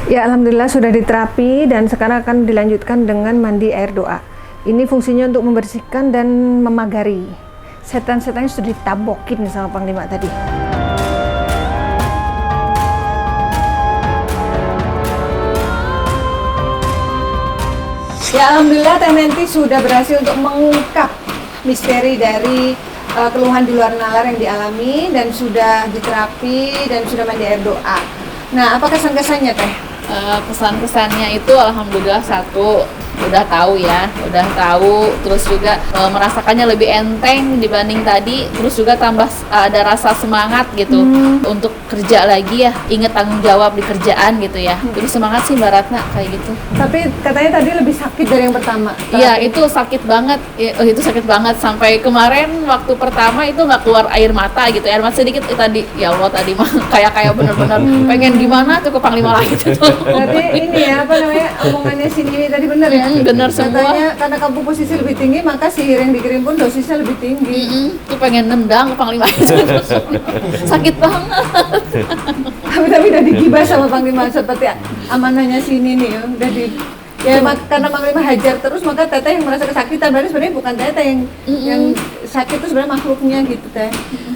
Ya, alhamdulillah sudah diterapi dan sekarang akan dilanjutkan dengan mandi air doa. Ini fungsinya untuk membersihkan dan memagari. Setan-setannya sudah ditabokin sama Panglima tadi. Ya, alhamdulillah Teh Nenti sudah berhasil untuk mengungkap misteri dari keluhan di luar nalar yang dialami dan sudah diterapi dan sudah mandi air doa. Nah, apa kesan-kesannya Teh? Kesan-kesannya itu alhamdulillah satu, udah tahu, terus juga merasakannya lebih enteng dibanding tadi, terus juga tambah ada rasa semangat gitu untuk kerja lagi ya, ingat tanggung jawab di kerjaan gitu ya. Jadi semangat sih Mbak Ratna kayak gitu. Tapi katanya tadi lebih sakit dari yang pertama. Iya, itu sakit banget. Itu sakit banget sampai kemarin waktu pertama itu nggak keluar air mata gitu. Air mata sedikit tadi. Ya Allah, tadi mah kayak bener-bener pengen gimana tuh ke Panglima lagi tuh. Berarti ini ya, apa namanya, omongannya si Nini tadi bener ya? Bener semua. Katanya karena kamu posisi lebih tinggi, maka sihir yang dikirim pun dosisnya lebih tinggi. Tuh pengen nendang ke Panglima itu. Sakit banget. Tapi udah digibah sama Panglima seperti amanahnya si Nini ya. Udah karena Panglima hajar terus, maka Teteh yang merasa kesakitan. Berarti sebenarnya bukan Teteh yang sakit, itu sebenarnya makhluknya gitu Teh.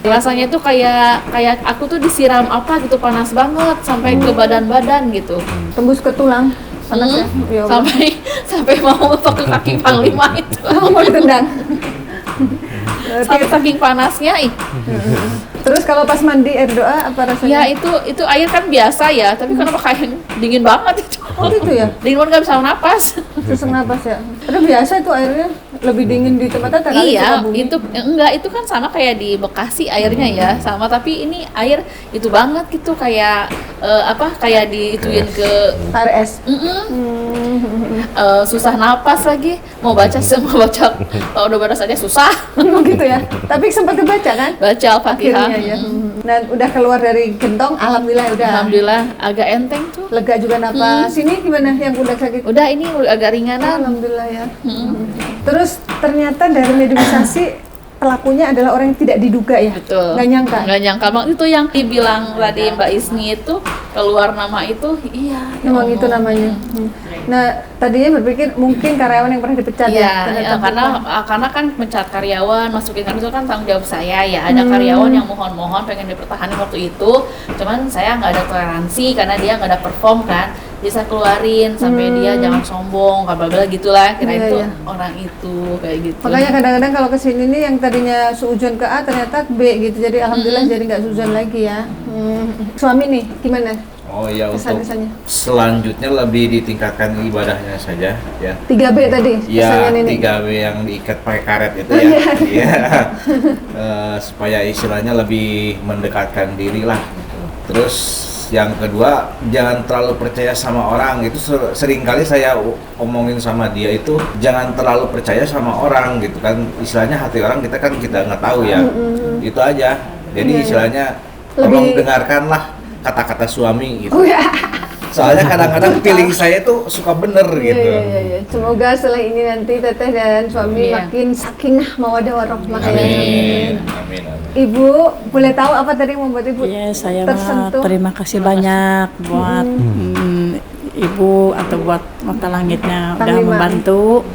Rasanya tuh kayak aku tuh disiram apa gitu, panas banget sampai ke badan-badan gitu. Tembus ke tulang panas ya. Ya Allah. sampai mau ke kaki Panglima itu. Mau ditendang. Sampai saking panasnya Terus kalau pas mandi air doa apa rasanya? Ya itu air kan biasa ya, tapi kenapa kayak dingin banget itu? Oh gitu ya? Dingin banget, nggak bisa napas. Susah napas ya? Padahal biasa itu airnya lebih dingin di tempat Teteh kali Iya, Sukabumi. itu kan sama kayak di Bekasi airnya ya, sama, tapi ini air itu banget gitu kayak kayak diituin ke Tarik es. Susah napas lagi, mau baca kalau udah baca saja susah. gitu ya. Tapi sempat kebaca kan? Baca Al-Fatihah. Akhirnya ya. Dan udah keluar dari gentong, alhamdulillah udah. Alhamdulillah agak enteng tuh. Lega juga napas. Ini gimana yang udah sakit? Udah ini agak ringanan. Alhamdulillah ya. Terus ternyata dari mediumisasi pelakunya adalah orang yang tidak diduga ya. Betul. Nggak nyangka. Nggak nyangka bang, itu yang dibilang tadi Mbak Isni itu keluar nama itu, iya. ya Memang Allah. itu namanya. Nah, tadinya berpikir mungkin karyawan yang pernah dipecat Iya, ya. ya, karena kan mencat karyawan, masukin kan itu kan tanggung jawab saya ya. Ada karyawan yang mohon-mohon pengen dipertahankan waktu itu, cuman saya nggak ada toleransi karena dia nggak ada perform kan. Jadi saya keluarin sampai dia jangan sombong, bla gitulah. Kira Iya, itu iya. orang itu kayak gitu. Makanya kadang-kadang kalau kesini nih yang tadinya suujon ke A ternyata ke B gitu. Jadi alhamdulillah jadi nggak suujon lagi ya. Suami nih gimana? Oh iya, untuk Kesan-kesannya. selanjutnya lebih ditingkatkan ibadahnya saja ya. 3B tadi Ya, pesannya Nini. 3W yang diikat pakai karet itu ya. Iya. Supaya istilahnya lebih mendekatkan diri lah. Terus yang kedua, jangan terlalu percaya sama orang. Itu sering kali saya omongin sama dia itu, jangan terlalu percaya sama orang gitu kan. Istilahnya hati orang kita kan kita nggak tahu ya. Itu aja. Jadi istilahnya tolong dengarkanlah kata-kata suami gitu. Oh ya. Soalnya kadang-kadang feeling saya tuh suka bener gitu. Iya. Semoga setelah ini nanti Teteh dan suami Iya. makin sakinah mawaddah warahmah ya. Amin. Amin. Ibu, boleh tahu apa tadi yang membuat Ibu Iya, saya mah tersentuh? terima kasih banyak buat Ibu atau buat Mata Langitnya udah Panglima. membantu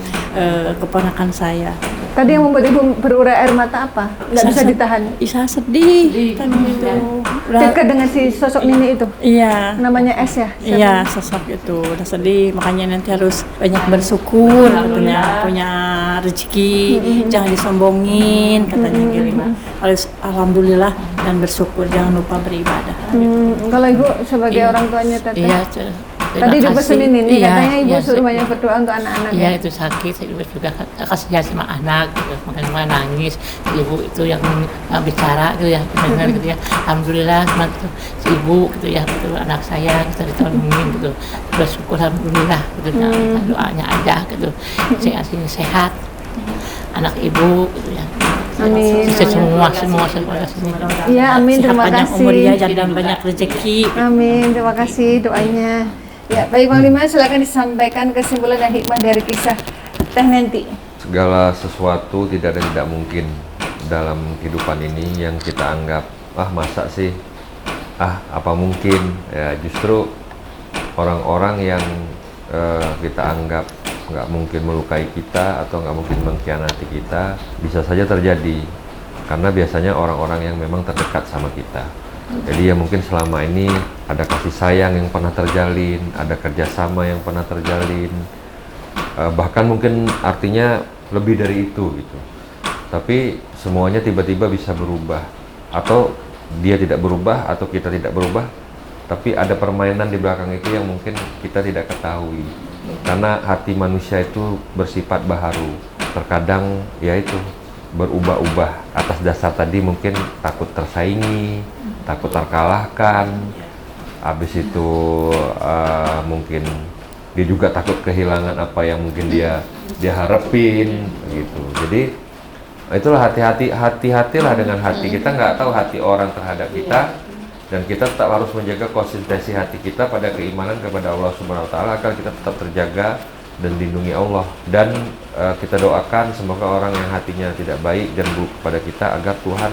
keponakan saya. Tadi yang membuat Ibu berurai air mata apa? Nggak bisa ditahan. Isa sedih kan gitu. Udah, Dekat dengan si sosok Nini itu. iya. Namanya S ya? Siapa? Iya, sosok itu udah sedih, makanya nanti harus banyak bersyukur katanya, punya rezeki, jangan disombongin katanya gitu. Harus alhamdulillah dan bersyukur, jangan lupa beribadah. Kalau Ibu sebagai orang tuanya Teteh. Iya, Tadi dipesenin Nini, Iya, katanya Ibu iya, suruh banyak berdoa untuk anak-anak. Iya ya? itu sakit, saya juga kasihan sama anak, gitu. Makanya nangis. Ibu itu yang bicara gitu ya, benar gitu ya. Alhamdulillah sama gitu, si ibu gitu ya, gitu, anak saya kita ditolongin gitu. Bersyukur alhamdulillah gitu. Doanya aja gitu. Saya aslinya sehat, anak ibu gitu ya. Amin. Semua sini. Iya, amin. Sehat, Terima panjang kasih. umur ya dan banyak rezeki. Amin. Terima kasih doanya. Ya, baik Panglima, silakan disampaikan kesimpulan dan hikmah dari kisah Teh Nenti. Segala sesuatu tidak ada yang tidak mungkin dalam kehidupan ini yang kita anggap masa sih, apa mungkin, ya justru orang-orang yang kita anggap nggak mungkin melukai kita atau nggak mungkin mengkhianati kita bisa saja terjadi karena biasanya orang-orang yang memang terdekat sama kita. Jadi ya mungkin selama ini ada kasih sayang yang pernah terjalin, ada kerjasama yang pernah terjalin, bahkan mungkin artinya lebih dari itu gitu. Tapi semuanya tiba-tiba bisa berubah, atau dia tidak berubah atau kita tidak berubah, tapi ada permainan di belakang itu yang mungkin kita tidak ketahui. Karena hati manusia itu bersifat baharu, terkadang ya itu berubah-ubah atas dasar tadi mungkin takut tersaingi, takut terkalahkan, habis itu mungkin dia juga takut kehilangan apa yang mungkin dia harapin gitu. Jadi itulah hati-hatilah dengan hati. Kita nggak tahu hati orang terhadap kita, dan kita tetap harus menjaga konsistensi hati kita pada keimanan kepada Allah Subhanahu Wa Taala agar kita tetap terjaga dan dilindungi Allah. Dan kita doakan semoga orang yang hatinya tidak baik dan buruk kepada kita agar Tuhan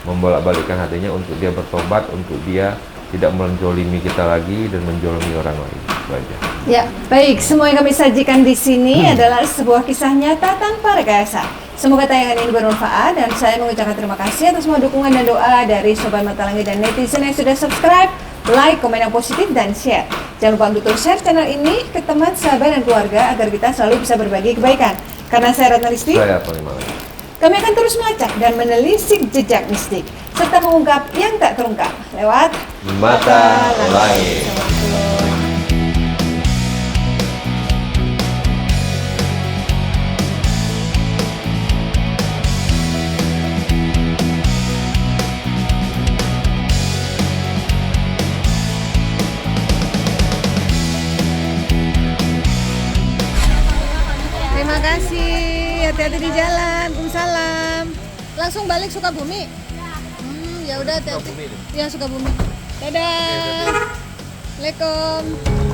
membolak-balikkan hatinya untuk dia bertobat, untuk dia tidak menjolimi kita lagi dan menjolimi orang lain. Itu aja. Ya, baik. Semua yang kami sajikan di sini adalah sebuah kisah nyata tanpa rekayasa. Semoga tayangan ini bermanfaat dan saya mengucapkan terima kasih atas semua dukungan dan doa dari Sobat Mata Langit dan netizen yang sudah subscribe, like, komen yang positif, dan share. Jangan lupa untuk share channel ini ke teman, sahabat, dan keluarga agar kita selalu bisa berbagi kebaikan. Karena saya Ratna Listi, Saya Panglima. kami akan terus melacak dan menelisik jejak mistik serta mengungkap yang tak terungkap lewat Mata Langit. hati-hati di jalan. Waalaikumsalam. Langsung balik Sukabumi? Ya udah hati-hati. Ya Sukabumi. Dadah. Assalamualaikum.